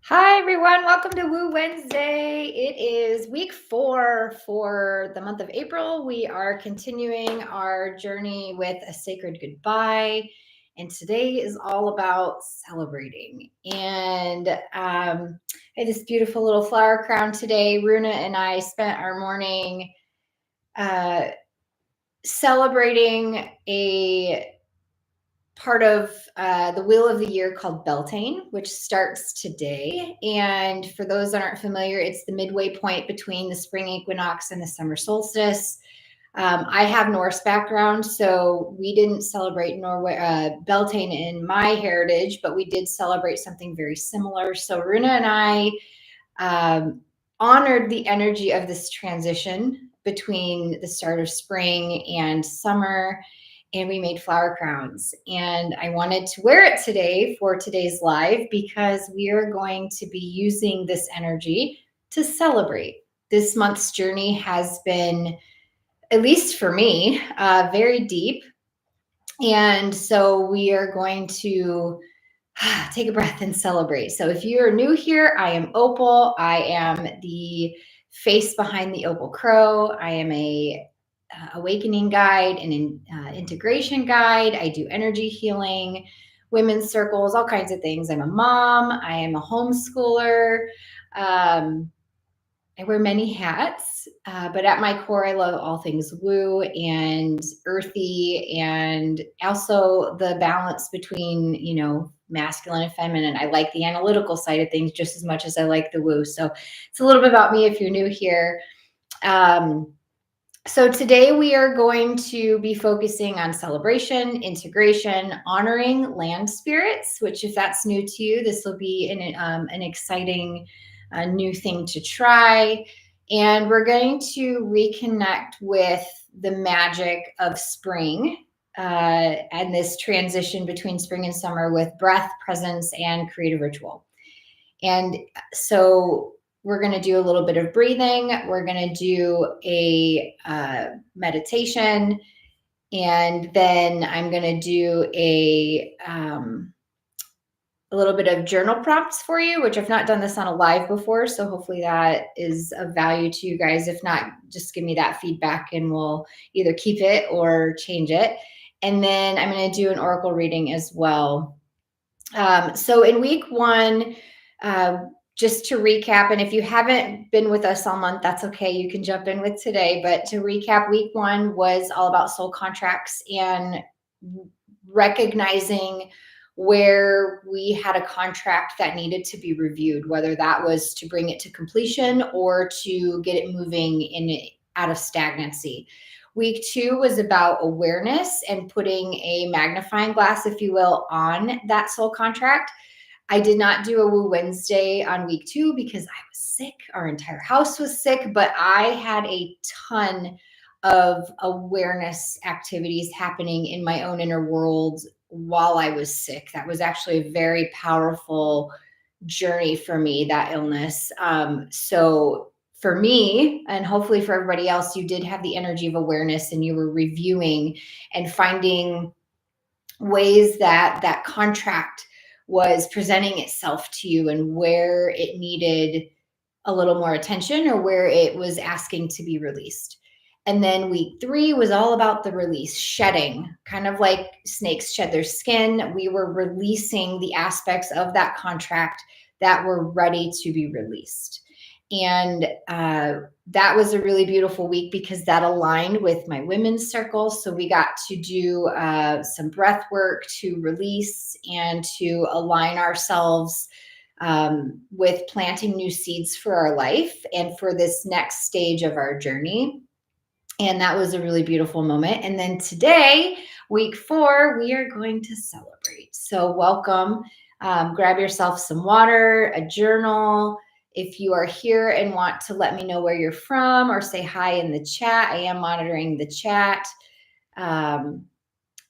Hi, everyone. Welcome to Woo Wednesday. It is week 4 for the month of April. We are continuing our journey with a sacred goodbye. And today is all about celebrating. And I had this beautiful little flower crown today. Runa and I spent our morning celebrating a part of the Wheel of the Year called Beltane, which starts today. And for those that aren't familiar, it's the midway point between the spring equinox and the summer solstice. I have Norse background, so we didn't celebrate Beltane in my heritage, but we did celebrate something very similar. So Runa and I honored the energy of this transition between the start of spring and summer, and we made flower crowns. And I wanted to wear it today for today's live because we are going to be using this energy to celebrate. This month's journey has been, at least for me, very deep. And so we are going to take a breath and celebrate. So if you're new here, I am Opal. I am the face behind the Opal Crow. I am a awakening guide and integration guide. I do energy healing, women's circles, all kinds of things. I'm a mom. I am a homeschooler. I wear many hats, but at my core, I love all things woo and earthy, and also the balance between, masculine and feminine. I like the analytical side of things just as much as I like the woo. So it's a little bit about me if you're new here. So today we are going to be focusing on celebration, integration, honoring land spirits, which if that's new to you, this will be an exciting new thing to try. And we're going to reconnect with the magic of spring and this transition between spring and summer with breath, presence, and creative ritual. And so we're going to do a little bit of breathing. We're going to do a meditation. And then I'm going to do a little bit of journal prompts for you, which I've not done this on a live before. So hopefully that is of value to you guys. If not, just give me that feedback and we'll either keep it or change it. And then I'm going to do an oracle reading as well. So in week 1, just to recap, and if you haven't been with us all month, that's okay. You can jump in with today. But to recap, week 1 was all about soul contracts and recognizing where we had a contract that needed to be reviewed, whether that was to bring it to completion or to get it moving out of stagnancy. Week 2 was about awareness and putting a magnifying glass, if you will, on that soul contract. I did not do a Woo Wednesday on week 2 because I was sick. Our entire house was sick, but I had a ton of awareness activities happening in my own inner world while I was sick. That was actually a very powerful journey for me, that illness. So for me, and hopefully for everybody else, you did have the energy of awareness and you were reviewing and finding ways that that contract was presenting itself to you and where it needed a little more attention or where it was asking to be released. And then week 3 was all about the release, shedding, kind of like snakes shed their skin. We were releasing the aspects of that contract that were ready to be released. And that was a really beautiful week because that aligned with my women's circle. So we got to do some breath work to release and to align ourselves with planting new seeds for our life and for this next stage of our journey. And that was a really beautiful moment. And then today, week 4, we are going to celebrate. So welcome. Grab yourself some water, a journal. If you are here and want to let me know where you're from or say hi in the chat, I am monitoring the chat. But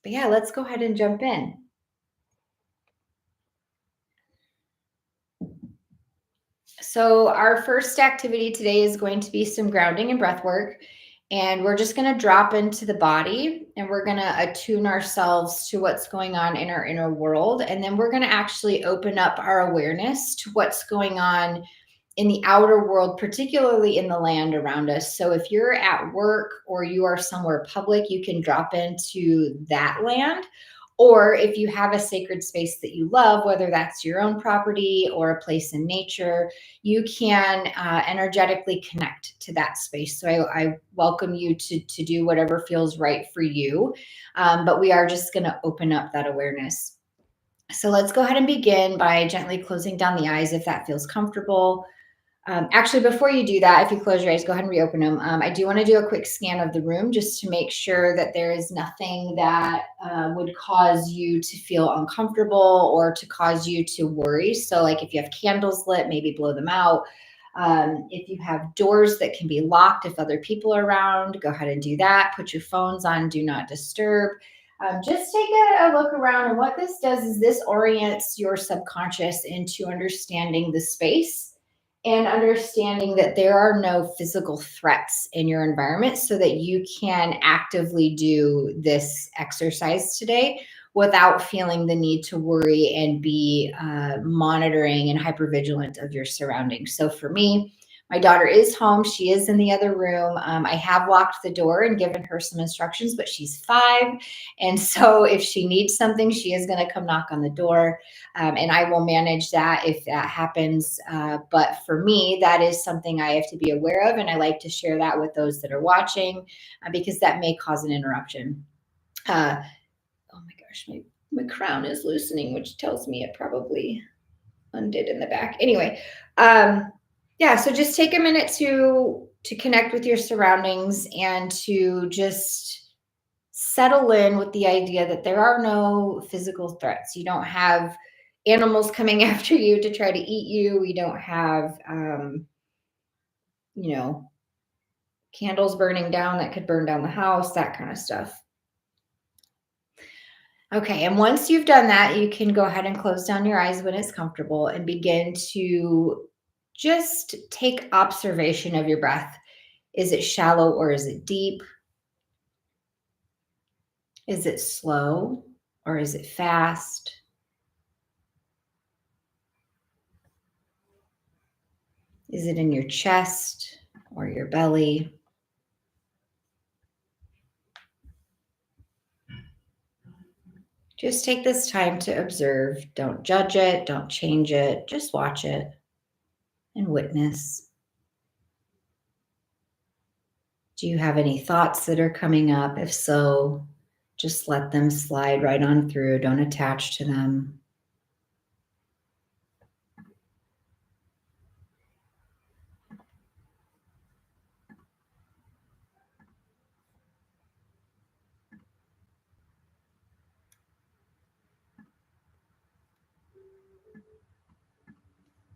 yeah, let's go ahead and jump in. So our first activity today is going to be some grounding and breath work. And we're just going to drop into the body and we're going to attune ourselves to what's going on in our inner world. And then we're going to actually open up our awareness to what's going on in the outer world, particularly in the land around us. So if you're at work or you are somewhere public, you can drop into that land. Or if you have a sacred space that you love, whether that's your own property or a place in nature, you can energetically connect to that space. So I welcome you to do whatever feels right for you. But we are just going to open up that awareness. So let's go ahead and begin by gently closing down the eyes if that feels comfortable. Actually, before you do that, if you close your eyes, go ahead and reopen them. I do want to do a quick scan of the room just to make sure that there is nothing that would cause you to feel uncomfortable or to cause you to worry. So like if you have candles lit, maybe blow them out. If you have doors that can be locked, if other people are around, go ahead and do that. Put your phones on, do not disturb. Just take a look around. And what this does is this orients your subconscious into understanding the space and understanding that there are no physical threats in your environment so that you can actively do this exercise today without feeling the need to worry and be monitoring and hypervigilant of your surroundings. So for me, my daughter is home. She is in the other room. I have locked the door and given her some instructions, but she's 5. And so if she needs something, she is going to come knock on the door. And I will manage that if that happens. But for me, that is something I have to be aware of. And I like to share that with those that are watching because that may cause an interruption. Oh my gosh, my crown is loosening, which tells me it probably undid in the back. Anyway, yeah, so just take a minute to connect with your surroundings and to just settle in with the idea that there are no physical threats. You don't have animals coming after you to try to eat you. We don't have, candles burning down that could burn down the house, that kind of stuff. Okay, and once you've done that, you can go ahead and close down your eyes when it's comfortable and begin to just take observation of your breath. Is it shallow or is it deep? Is it slow or is it fast? Is it in your chest or your belly? Just take this time to observe. Don't judge it. Don't change it. Just watch it and witness. Do you have any thoughts that are coming up? If so, just let them slide right on through. Don't attach to them.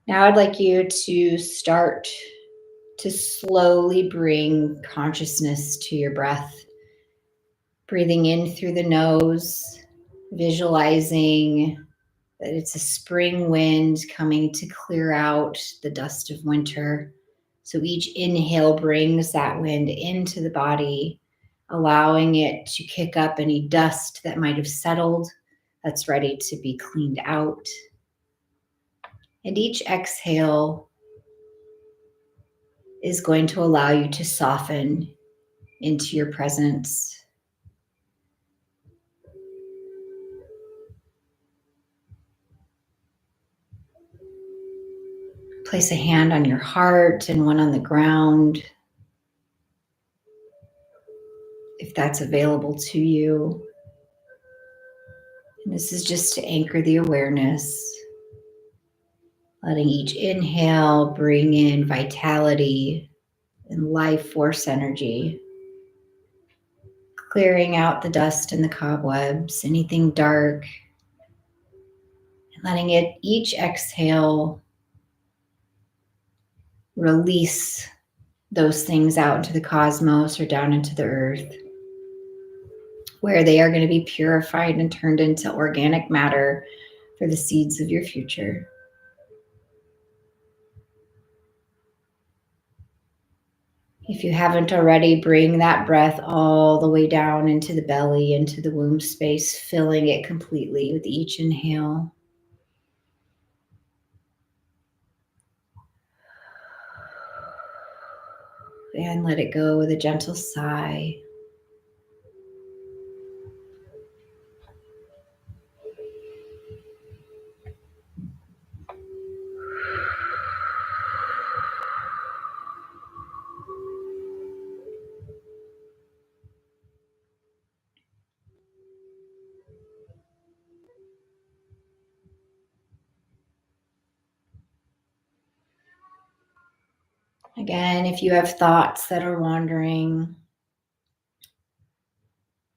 Now I'd like you to start to slowly bring consciousness to your breath. Breathing in through the nose, visualizing that it's a spring wind coming to clear out the dust of winter. So each inhale brings that wind into the body, allowing it to kick up any dust that might have settled that's ready to be cleaned out. And each exhale is going to allow you to soften into your presence. Place a hand on your heart and one on the ground, if that's available to you. And this is just to anchor the awareness, letting each inhale bring in vitality and life force energy, clearing out the dust and the cobwebs, anything dark, and letting it each exhale release those things out into the cosmos or down into the earth, where they are going to be purified and turned into organic matter for the seeds of your future. If you haven't already, bring that breath all the way down into the belly, into the womb space, filling it completely with each inhale. And let it go with a gentle sigh. Again, if you have thoughts that are wandering,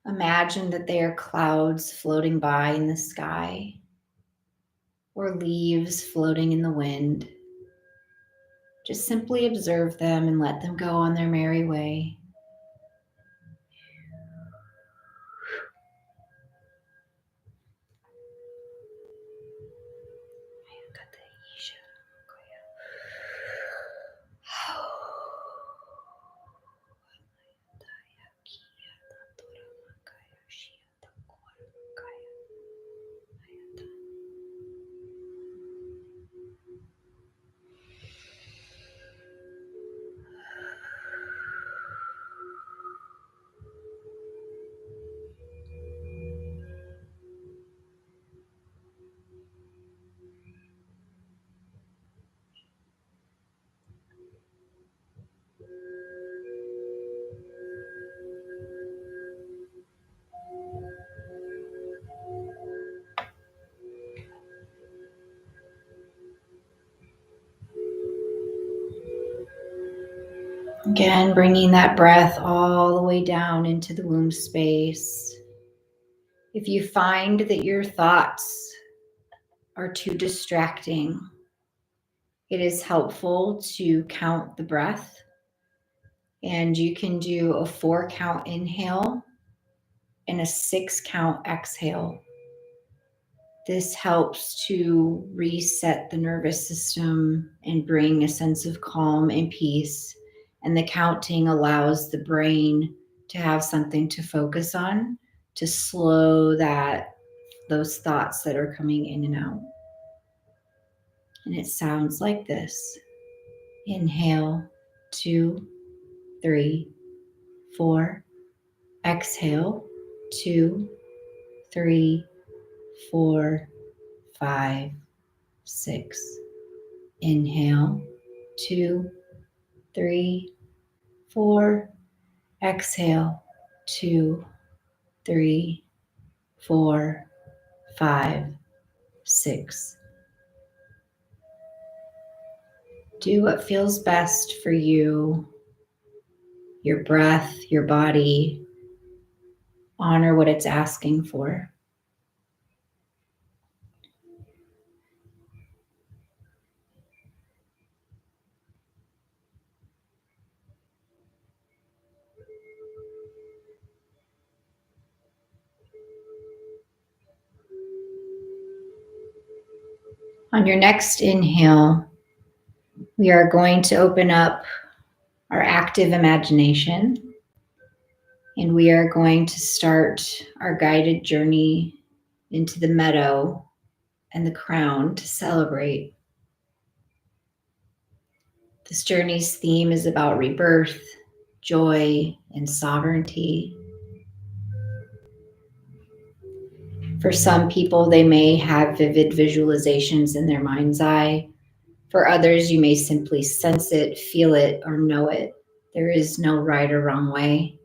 imagine that they are clouds floating by in the sky or leaves floating in the wind. Just simply observe them and let them go on their merry way. Again, bringing that breath all the way down into the womb space. If you find that your thoughts are too distracting, it is helpful to count the breath. And you can do a 4-count inhale and a 6-count exhale. This helps to reset the nervous system and bring a sense of calm and peace. And the counting allows the brain to have something to focus on, to slow those thoughts that are coming in and out. And it sounds like this. Inhale, 2, 3, 4. Exhale, 2, 3, 4, 5, 6. Inhale, 2, 3, 4. Exhale, 2, 3, 4, 5, 6. Do what feels best for you, your breath, your body. Honor what it's asking for. On your next inhale, we are going to open up our active imagination, and we are going to start our guided journey into the meadow and the crown to celebrate. This journey's theme is about rebirth, joy, and sovereignty. For some people, they may have vivid visualizations in their mind's eye. For others, you may simply sense it, feel it, or know it. There is no right or wrong way.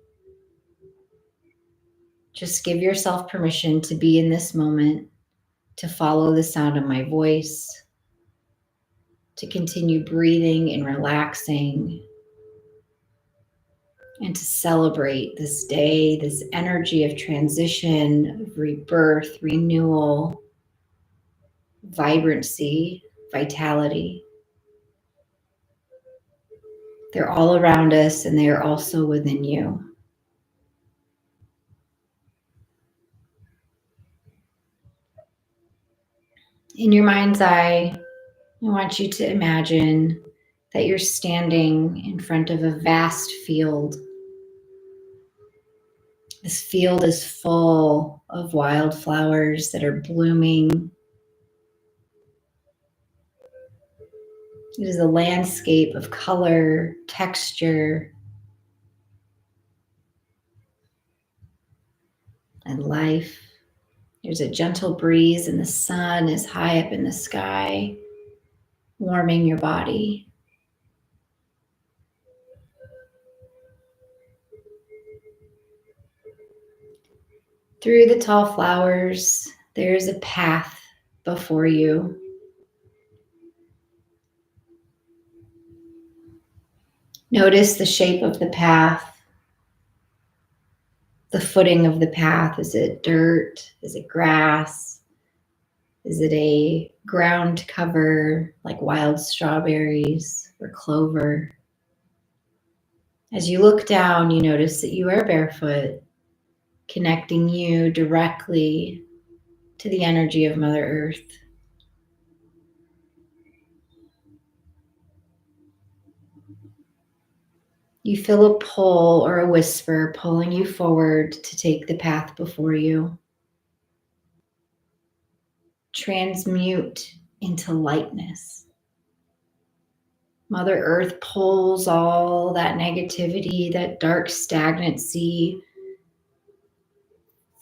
Just give yourself permission to be in this moment, to follow the sound of my voice, to continue breathing and relaxing, and to celebrate this day, this energy of transition, of rebirth, renewal, vibrancy, vitality. They're all around us, and they are also within you. In your mind's eye, I want you to imagine that you're standing in front of a vast field. This field is full of wildflowers that are blooming. It is a landscape of color, texture, and life. There's a gentle breeze, and the sun is high up in the sky, warming your body. Through the tall flowers, there's a path before you. Notice the shape of the path, the footing of the path. Is it dirt? Is it grass? Is it a ground cover like wild strawberries or clover? As you look down, you notice that you are barefoot, connecting you directly to the energy of Mother Earth. You feel a pull or a whisper pulling you forward to take the path before you. Transmute into lightness. Mother Earth pulls all that negativity, that dark stagnancy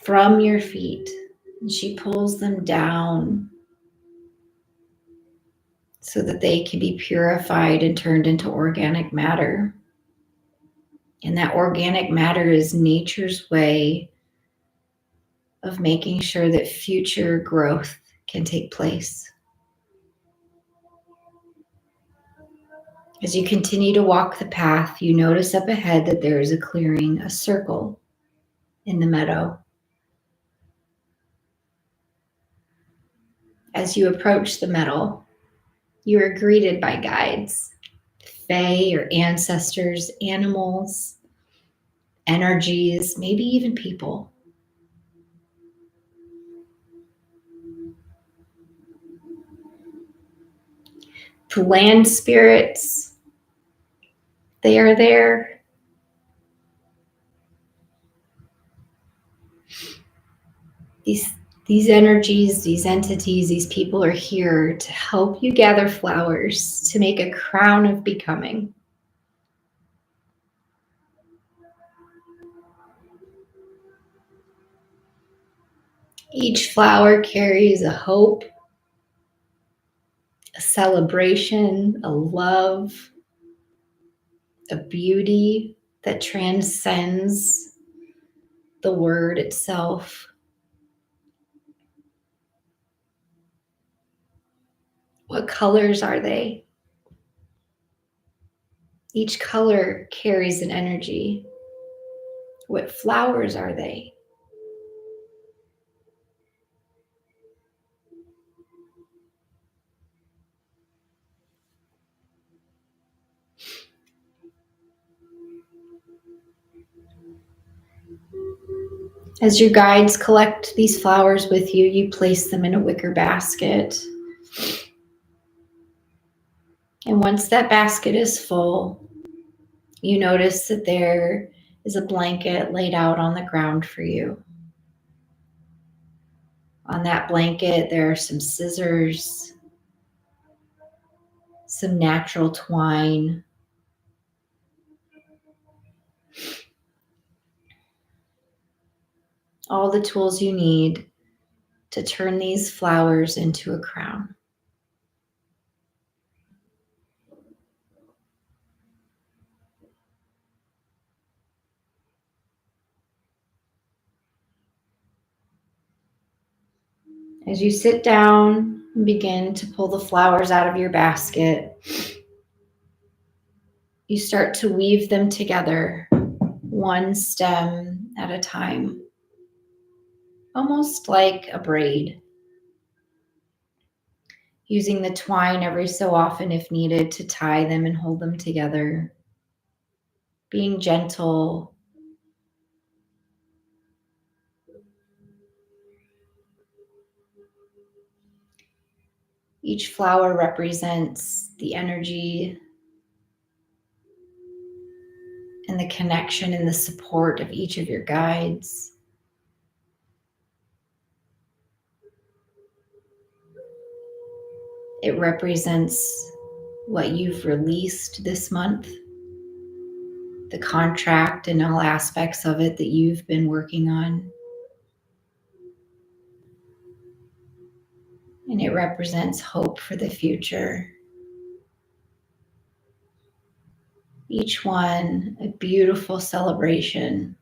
from your feet, and she pulls them down so that they can be purified and turned into organic matter. And that organic matter is nature's way of making sure that future growth can take place. As you continue to walk the path, you notice up ahead that there is a clearing, a circle in the meadow. As you approach the meadow, you are greeted by guides, fae or ancestors, animals, energies, maybe even people. The land spirits, they are there. These energies, these entities, these people are here to help you gather flowers to make a crown of becoming. Each flower carries a hope, a celebration, a love, a beauty that transcends the word itself. What colors are they? Each color carries an energy. What flowers are they? As your guides collect these flowers with you, you place them in a wicker basket. And once that basket is full, you notice that there is a blanket laid out on the ground for you. On that blanket, there are some scissors, some natural twine, all the tools you need to turn these flowers into a crown. As you sit down and begin to pull the flowers out of your basket, you start to weave them together, one stem at a time, almost like a braid, using the twine every so often if needed to tie them and hold them together, being gentle. Each flower represents the energy and the connection and the support of each of your guides. It represents what you've released this month, the contract and all aspects of it that you've been working on. And it represents hope for the future. Each one a beautiful celebration.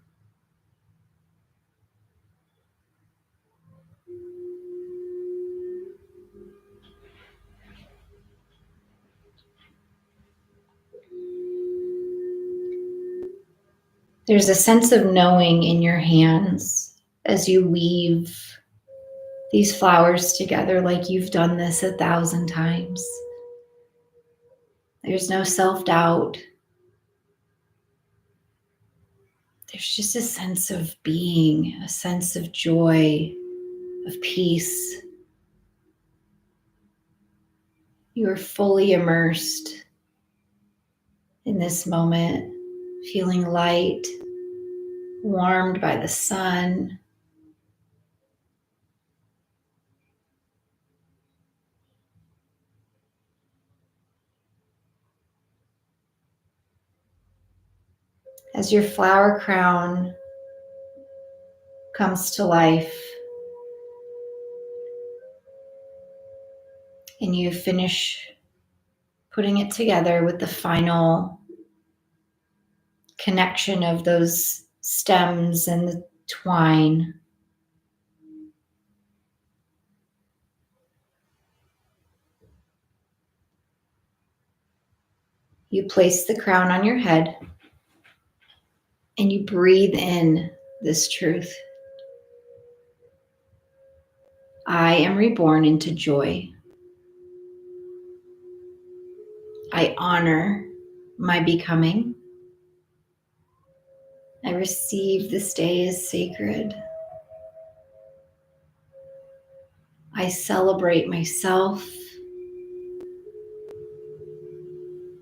There's a sense of knowing in your hands as you weave these flowers together, like you've done this 1,000 times. There's no self-doubt. There's just a sense of being, a sense of joy, of peace. You are fully immersed in this moment, feeling light, warmed by the sun. As your flower crown comes to life and you finish putting it together with the final connection of those stems and the twine, you place the crown on your head and you breathe in this truth. I am reborn into joy. I honor my becoming. I receive this day as sacred. I celebrate myself.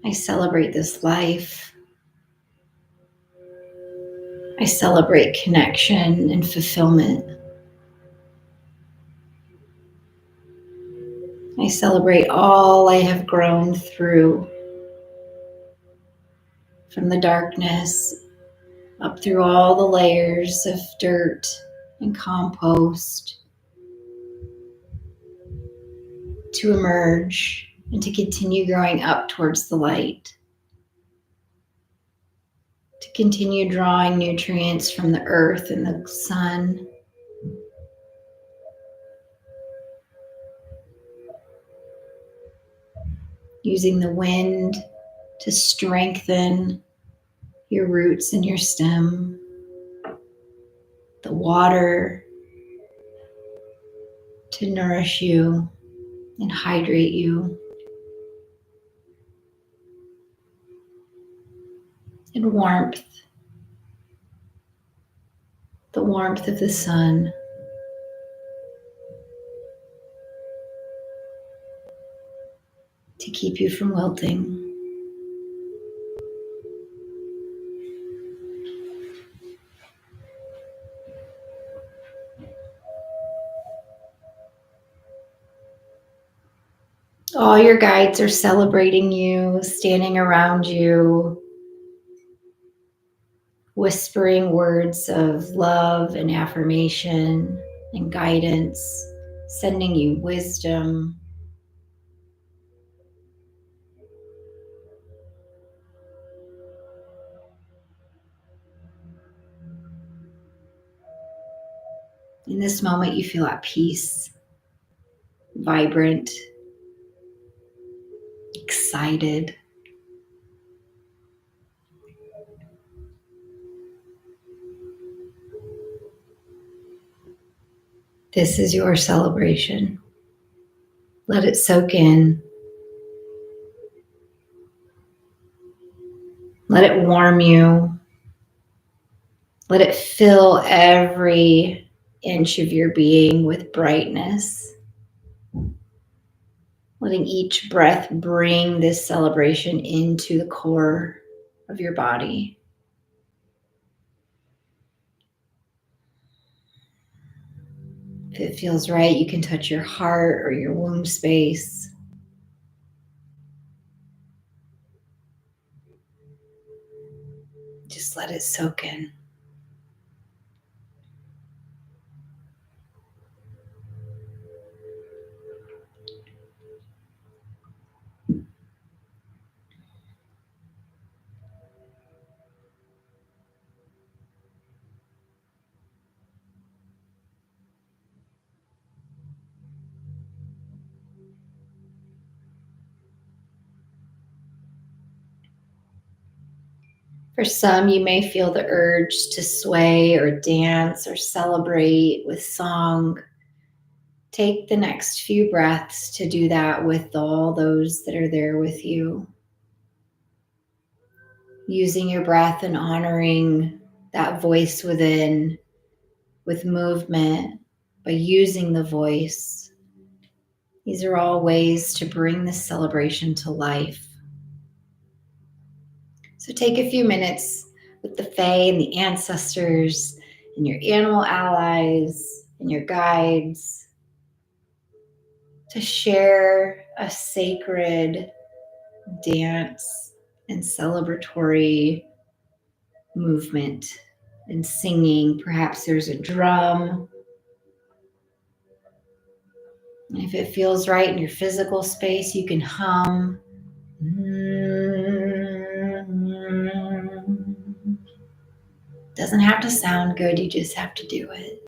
I celebrate this life. I celebrate connection and fulfillment. I celebrate all I have grown through, from the darkness up through all the layers of dirt and compost, to emerge and to continue growing up towards the light, to continue drawing nutrients from the earth and the sun, using the wind to strengthen your roots and your stem, the water to nourish you and hydrate you, and warmth, the warmth of the sun, to keep you from wilting. All your guides are celebrating you, standing around you, whispering words of love and affirmation and guidance, sending you wisdom. In this moment, you feel at peace, vibrant, excited. This is your celebration. Let it soak in. Let it warm you. Let it fill every inch of your being with brightness. Letting each breath bring this celebration into the core of your body. If it feels right, you can touch your heart or your womb space. Just let it soak in. For some, you may feel the urge to sway or dance or celebrate with song. Take the next few breaths to do that with all those that are there with you. Using your breath and honoring that voice within with movement by using the voice. These are all ways to bring this celebration to life. So take a few minutes with the Fae and the ancestors and your animal allies and your guides to share a sacred dance and celebratory movement and singing. Perhaps there's a drum. And if it feels right in your physical space, you can hum. Doesn't have to sound good, you just have to do it.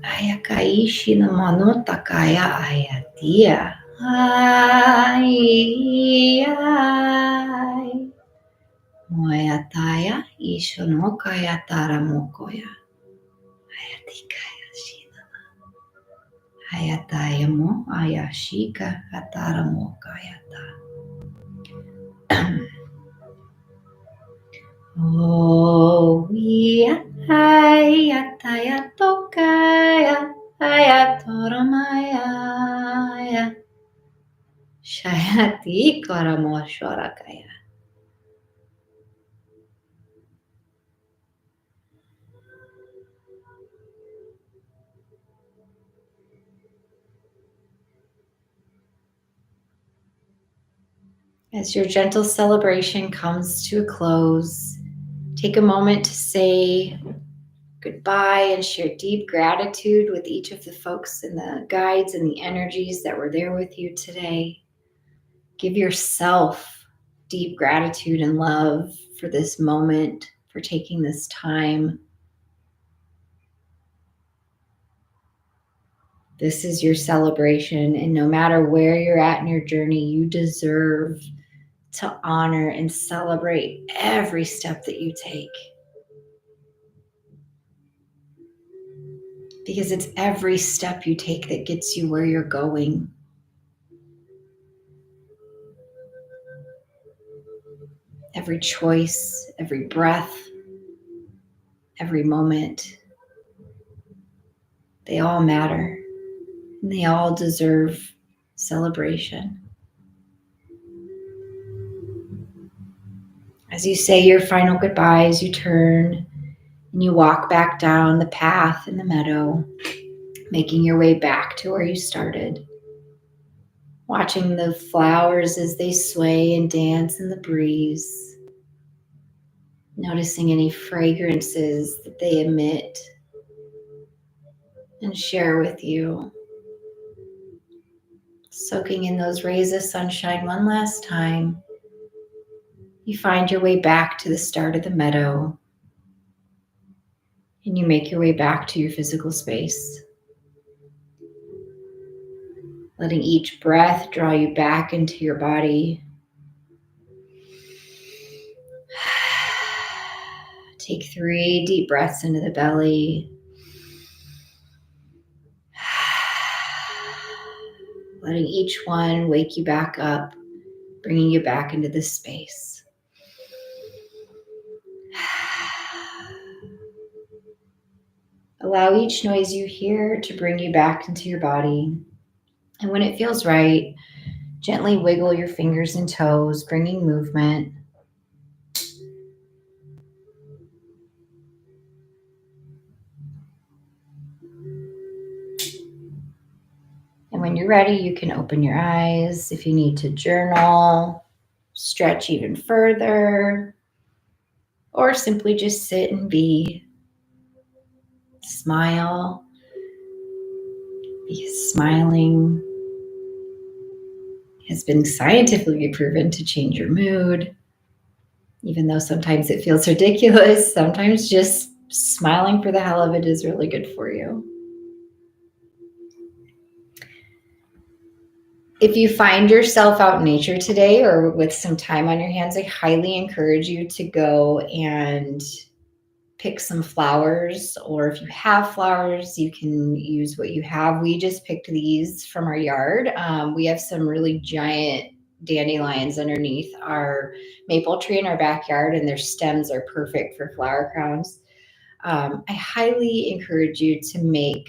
Ayakaishi no manotakaya ayatia. Ai. Moyataya ishonokaya taramokoya. Ayatikaya shina. Ayataya mo ayashika ataramokaya ta. Oh, ayataya tokaya, ayatoramaya, shayati karamoshwarakaya. As your gentle celebration comes to a close, take a moment to say goodbye and share deep gratitude with each of the folks and the guides and the energies that were there with you today. Give yourself deep gratitude and love for this moment, for taking this time. This is your celebration, and no matter where you're at in your journey, you deserve to honor and celebrate every step that you take. Because it's every step you take that gets you where you're going. Every choice, every breath, every moment, they all matter, and they all deserve celebration. As you say your final goodbyes, you turn and you walk back down the path in the meadow, making your way back to where you started. Watching the flowers as they sway and dance in the breeze. Noticing any fragrances that they emit and share with you. Soaking in those rays of sunshine one last time. You find your way back to the start of the meadow, and you make your way back to your physical space. Letting each breath draw you back into your body. Take 3 deep breaths into the belly. Letting each one wake you back up, bringing you back into this space. Allow each noise you hear to bring you back into your body. And when it feels right, gently wiggle your fingers and toes, bringing movement. And when you're ready, you can open your eyes. If you need to journal, stretch even further, or simply just sit and be. Smile, because smiling has been scientifically proven to change your mood. Even though sometimes it feels ridiculous, sometimes just smiling for the hell of it is really good for you. If you find yourself out in nature today or with some time on your hands, I highly encourage you to go and pick some flowers, or if you have flowers, you can use what you have. We just picked these from our yard. We have some really giant dandelions underneath our maple tree in our backyard, and their stems are perfect for flower crowns. I highly encourage you to make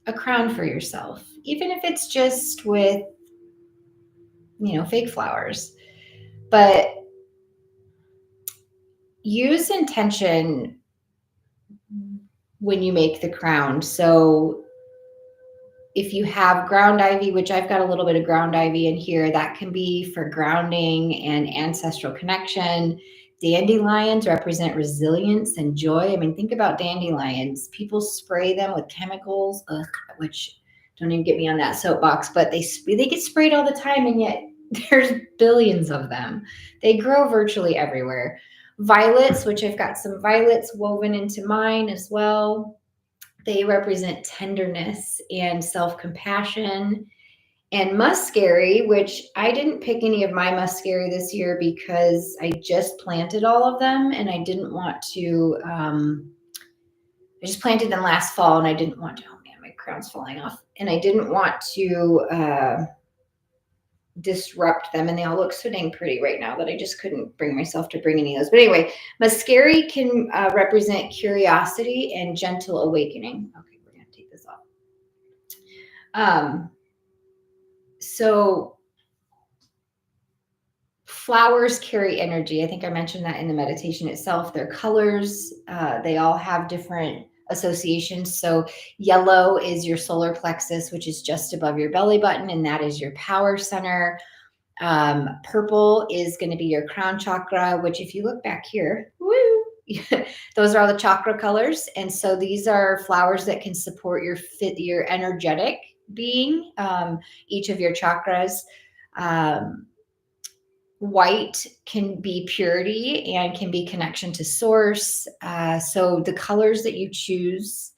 a crown for yourself, even if it's just with, fake flowers. But use intention when you make the crown. So if you have ground ivy, which I've got a little bit of ground ivy in here, that can be for grounding and ancestral connection. Dandelions represent resilience and joy. I mean, think about dandelions. People spray them with chemicals, which don't even get me on that soapbox, but they get sprayed all the time, and yet there's billions of them. They grow virtually everywhere. Violets, which I've got some violets woven into mine as well. They represent tenderness and self-compassion. And muscary, which I didn't pick any of my muscary this year because I just planted all of them, and I didn't want to, I just planted them last fall, and I didn't want to, oh man, my crown's falling off. And I didn't want to disrupt them, and they all look so dang pretty right now that I just couldn't bring myself to bring any of those. But anyway, muscary can represent curiosity and gentle awakening. Okay, we're gonna take this off. So flowers carry energy. I think I mentioned that in the meditation itself. Their colors, they all have different associations. So yellow is your solar plexus, which is just above your belly button, and that is your power center. Purple is going to be your crown chakra, which if you look back here, woo, those are all the chakra colors. And so these are flowers that can support your energetic being, each of your chakras. White can be purity and can be connection to source. So the colors that you choose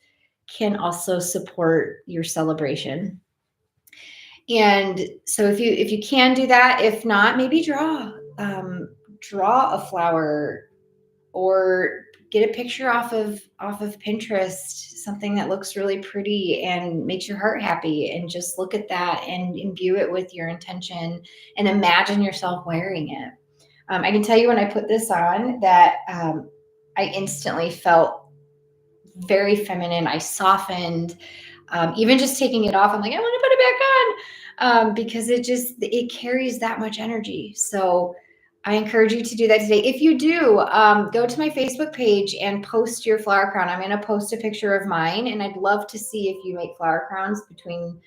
can also support your celebration. And so if you can do that, if not, maybe draw a flower, or get a picture off of Pinterest, something that looks really pretty and makes your heart happy, and just look at that and imbue it with your intention and imagine yourself wearing it. I can tell you, when I put this on, that I instantly felt very feminine. I softened. Even just taking it off, I'm like, I want to put it back on, because it carries that much energy. So I encourage you to do that today. If you do, go to my Facebook page and post your flower crown. I'm going to post a picture of mine, and I'd love to see if you make flower crowns between,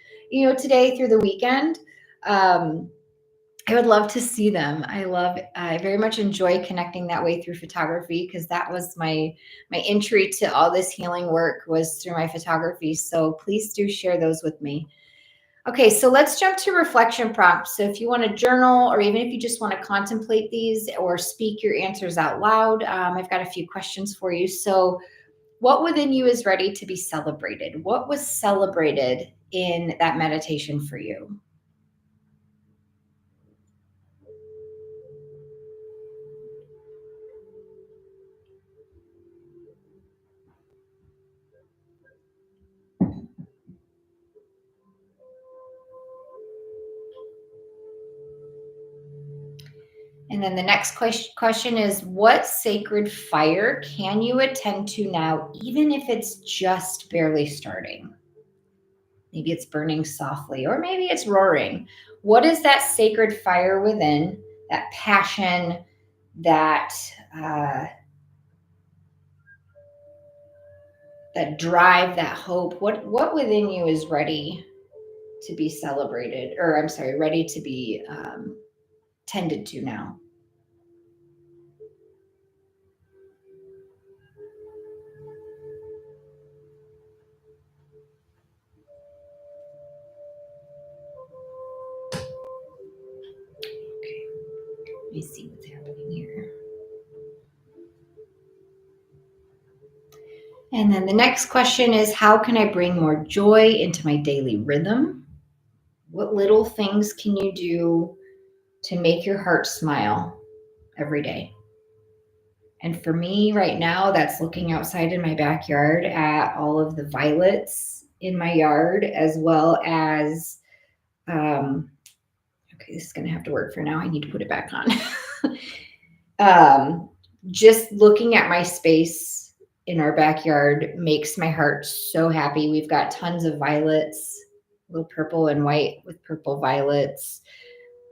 today through the weekend. I would love to see them. I very much enjoy connecting that way through photography, because that was my entry to all this healing work, was through my photography. So please do share those with me. Okay, so let's jump to reflection prompts. So if you want to journal, or even if you just want to contemplate these or speak your answers out loud, I've got a few questions for you. So what within you is ready to be celebrated? What was celebrated in that meditation for you? And then the next question is, what sacred fire can you attend to now, even if it's just barely starting? Maybe it's burning softly, or maybe it's roaring. What is that sacred fire within, that passion, that that drive, that hope. What within you is ready to be celebrated, or I'm sorry, ready to be tended to now? Okay, let me see what's happening here. And then the next question is, how can I bring more joy into my daily rhythm? What little things can you do to make your heart smile every day? And for me right now, that's looking outside in my backyard at all of the violets in my yard, as well as, okay, this is going to have to work for now. I need to put it back on. um, just looking at my space in our backyard makes my heart so happy. We've got tons of violets, little purple and white with purple violets.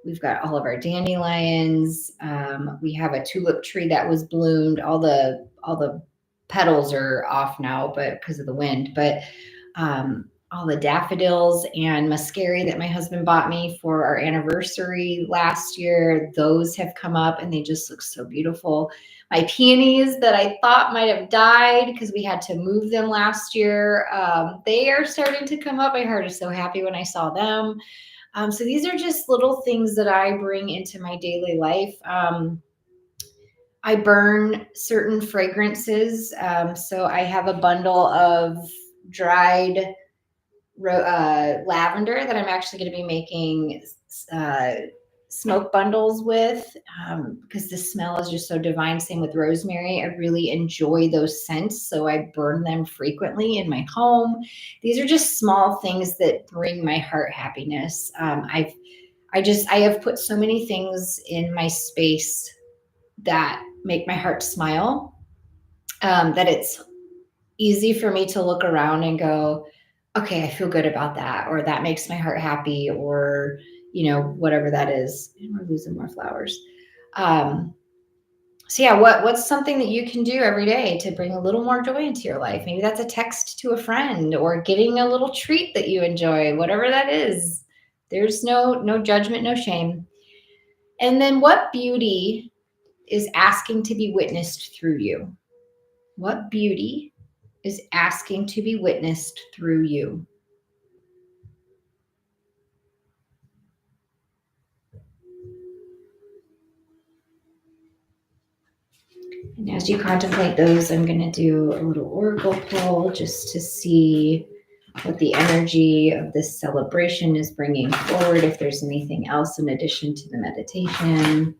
We've got all of our dandelions. We have a tulip tree that was bloomed. All the petals are off now, but because of the wind. But all the daffodils and muscari that my husband bought me for our anniversary last year, those have come up and they just look so beautiful. My peonies that I thought might have died because we had to move them last year, they are starting to come up. My heart is so happy when I saw them. So these are just little things that I bring into my daily life. I burn certain fragrances. So I have a bundle of dried lavender that I'm actually going to be making uh, smoke bundles with, because the smell is just so divine. Same with rosemary. I really enjoy those scents, so I burn them frequently in my home. These are just small things that bring my heart happiness. I have put so many things in my space that make my heart smile, that it's easy for me to look around and go, okay, I feel good about that, or that makes my heart happy, or, whatever that is. And we're losing more flowers. So yeah, what's something that you can do every day to bring a little more joy into your life? Maybe that's a text to a friend or getting a little treat that you enjoy, whatever that is. There's no judgment, no shame. And then what beauty is asking to be witnessed through you? What beauty is asking to be witnessed through you? And as you contemplate those, I'm going to do a little oracle pull just to see what the energy of this celebration is bringing forward, if there's anything else in addition to the meditation.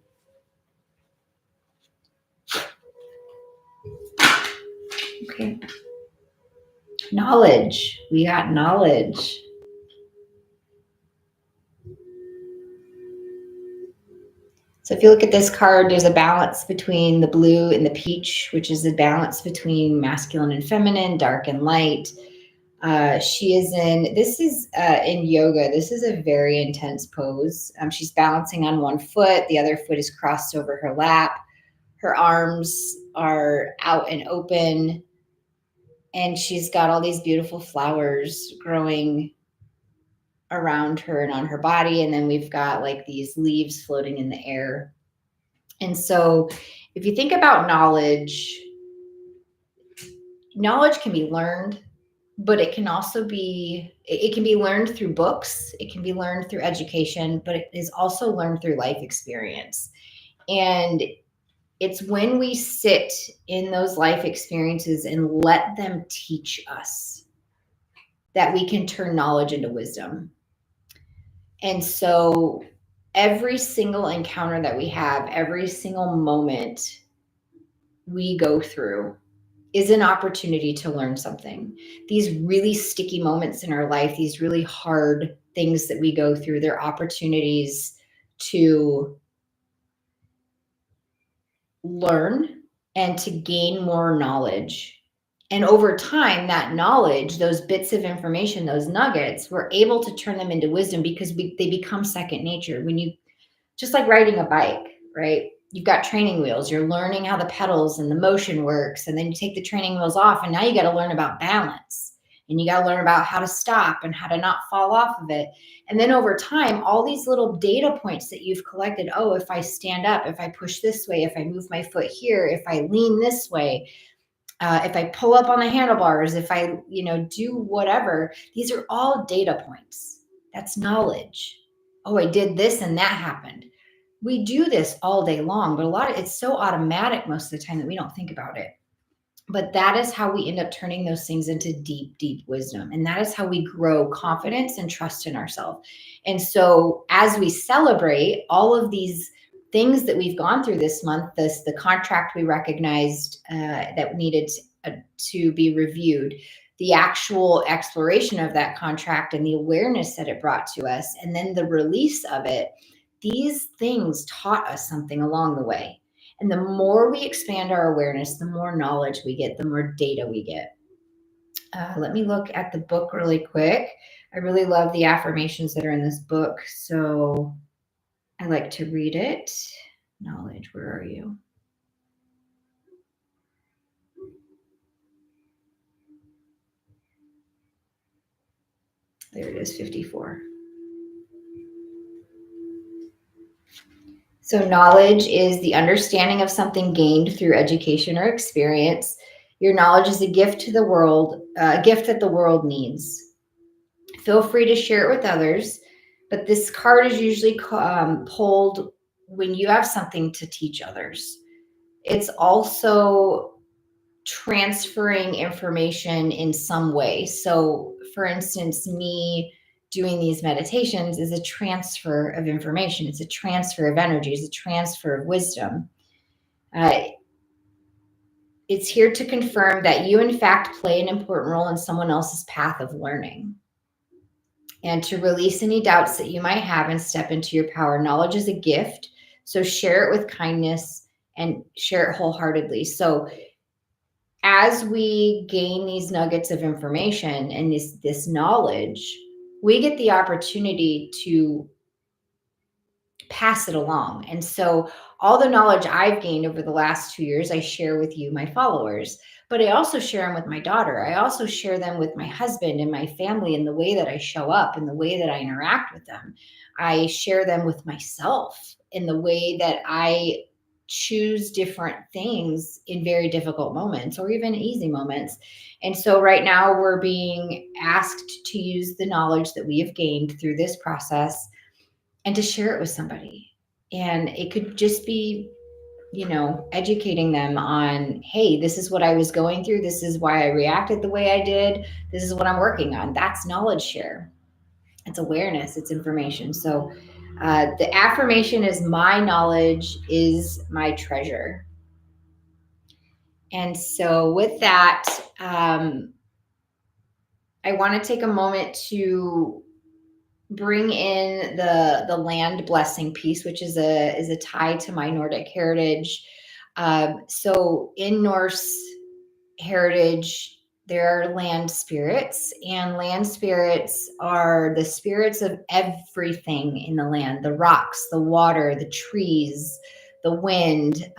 Okay. Knowledge. We got knowledge. So if you look at this card, there's a balance between the blue and the peach, which is a balance between masculine and feminine, dark and light. This is in yoga. This is a very intense pose. She's balancing on one foot. The other foot is crossed over her lap. Her arms are out and open. And she's got all these beautiful flowers growing around her and on her body. And then we've got like these leaves floating in the air. And so if you think about knowledge can be learned, but it can be learned through books. It can be learned through education, but it is also learned through life experience. And it's when we sit in those life experiences and let them teach us that we can turn knowledge into wisdom. And so every single encounter that we have, every single moment we go through is an opportunity to learn something. These really sticky moments in our life, these really hard things that we go through, they're opportunities to learn and to gain more knowledge. And over time, that knowledge, those bits of information, those nuggets, we're able to turn them into wisdom because they become second nature. When you, just like riding a bike, right? you've got training wheels. You're learning how the pedals and the motion works. And then you take the training wheels off, and now you got to learn about balance. And you got to learn about how to stop and how to not fall off of it. And then over time, all these little data points that you've collected, oh, if I stand up, if I push this way, if I move my foot here, if I lean this way, if I pull up on the handlebars, if I, do whatever, these are all data points. That's knowledge. Oh, I did this and that happened. We do this all day long, but it's so automatic most of the time that we don't think about it. But that is how we end up turning those things into deep, deep wisdom. And that is how we grow confidence and trust in ourselves. And so as we celebrate all of these things that we've gone through this month, the contract we recognized that needed to be reviewed, the actual exploration of that contract and the awareness that it brought to us, and then the release of it, these things taught us something along the way. And the more we expand our awareness, the more knowledge we get, the more data we get. Let me look at the book really quick. I really love the affirmations that are in this book, so I like to read it. Knowledge, where are you? There it is, 54. So knowledge is the understanding of something gained through education or experience. Your knowledge is a gift to the world, a gift that the world needs. Feel free to share it with others, but this card is usually pulled when you have something to teach others. It's also transferring information in some way. So, for instance, me doing these meditations is a transfer of information. It's a transfer of energy. It's a transfer of wisdom. It's here to confirm that you, in fact, play an important role in someone else's path of learning, and to release any doubts that you might have and step into your power. Knowledge is a gift, so share it with kindness and share it wholeheartedly. So as we gain these nuggets of information and this knowledge, we get the opportunity to pass it along. And so all the knowledge I've gained over the last 2 years, I share with you, my followers, but I also share them with my daughter. I also share them with my husband and my family in the way that I show up, in the way that I interact with them. I share them with myself in the way that I choose different things in very difficult moments or even easy moments. And so right now we're being asked to use the knowledge that we have gained through this process and to share it with somebody. And it could just be, educating them on, hey, this is what I was going through. This is why I reacted the way I did. This is what I'm working on. That's knowledge share. It's awareness, it's information. So the affirmation is, my knowledge is my treasure. And so with that, I want to take a moment to bring in the land blessing piece, which is a tie to my Nordic heritage. So in Norse heritage, there are land spirits, and land spirits are the spirits of everything in the land: the rocks, the water, the trees, the wind,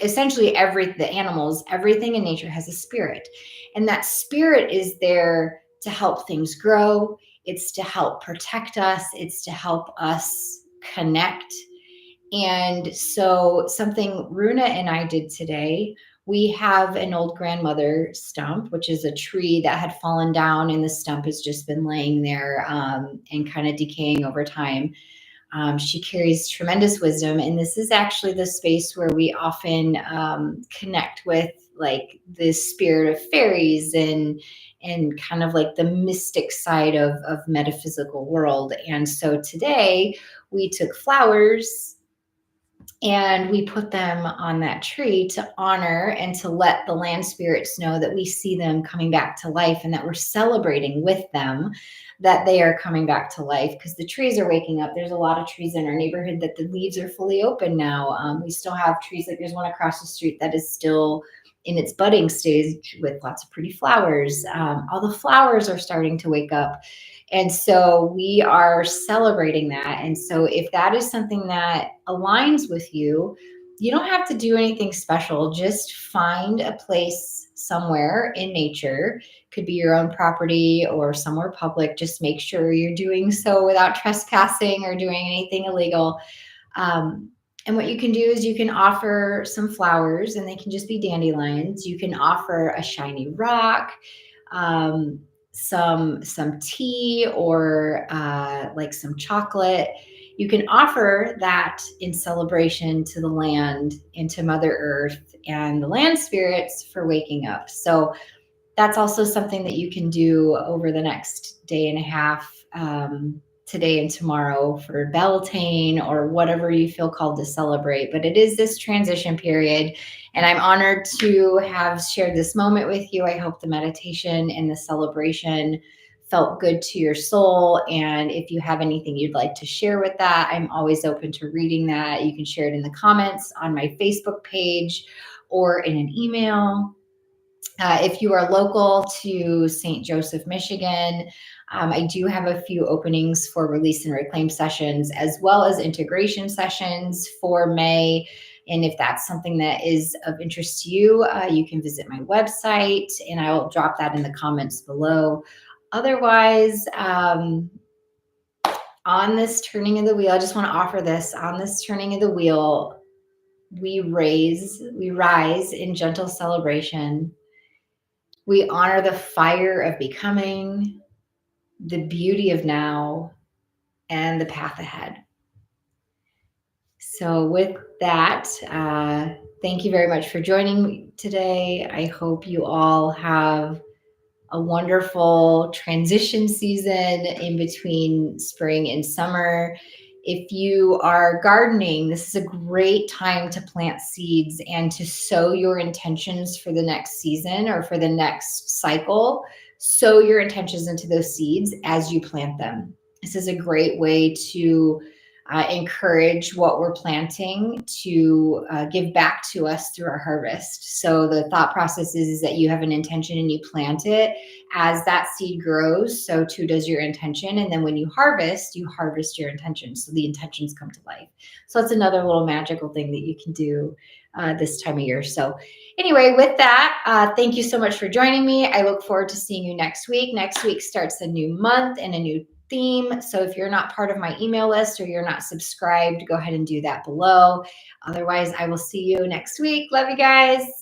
essentially the animals. Everything in nature has a spirit, and that spirit is there to help things grow. It's to help protect us. It's to help us connect. And so something Runa and I did today, we have an old grandmother stump, which is a tree that had fallen down, and the stump has just been laying there and kind of decaying over time. She carries tremendous wisdom, and this is actually the space where we often connect with like the spirit of fairies and kind of like the mystic side of metaphysical world. And so today we took flowers and we put them on that tree to honor and to let the land spirits know that we see them coming back to life, and that we're celebrating with them that they are coming back to life, because the trees are waking up. There's a lot of trees in our neighborhood that the leaves are fully open now. We still have trees, like there's one across the street that is still in its budding stage with lots of pretty flowers. All the flowers are starting to wake up. And so we are celebrating that. And so if that is something that aligns with you, you don't have to do anything special. Just find a place somewhere in nature. Could be your own property or somewhere public. Just make sure you're doing so without trespassing or doing anything illegal. And what you can do is you can offer some flowers, and they can just be dandelions. You can offer a shiny rock, um, some tea, or like some chocolate. You can offer that in celebration to the land and to Mother Earth and the land spirits for waking up. So that's also something that you can do over the next day and a half, today and tomorrow, for Beltane or whatever you feel called to celebrate. But it is this transition period, and I'm honored to have shared this moment with you. I hope the meditation and the celebration felt good to your soul. And if you have anything you'd like to share with that, I'm always open to reading that. You can share it in the comments on my Facebook page or in an email. If you are local to St. Joseph, Michigan, I do have a few openings for release and reclaim sessions, as well as integration sessions for May. And if that's something that is of interest to you, you can visit my website, and I'll drop that in the comments below. Otherwise, on this turning of the wheel, I just want to offer this. On this turning of the wheel, we rise in gentle celebration. We honor the fire of becoming, the beauty of now, and the path ahead. So with that, thank you very much for joining me today. I hope you all have a wonderful transition season in between spring and summer. If you are gardening, this is a great time to plant seeds and to sow your intentions for the next season or for the next cycle. Sow your intentions into those seeds as you plant them. This is a great way to encourage what we're planting to give back to us through our harvest. So the thought process is that you have an intention and you plant it. As that seed grows, so too does your intention. And then when you harvest your intention. So the intentions come to life. So that's another little magical thing that you can do this time of year. So anyway, with that, thank you so much for joining me. I look forward to seeing you next week. Next week starts a new month and a new theme. So if you're not part of my email list or you're not subscribed, go ahead and do that below. Otherwise, I will see you next week. Love you guys.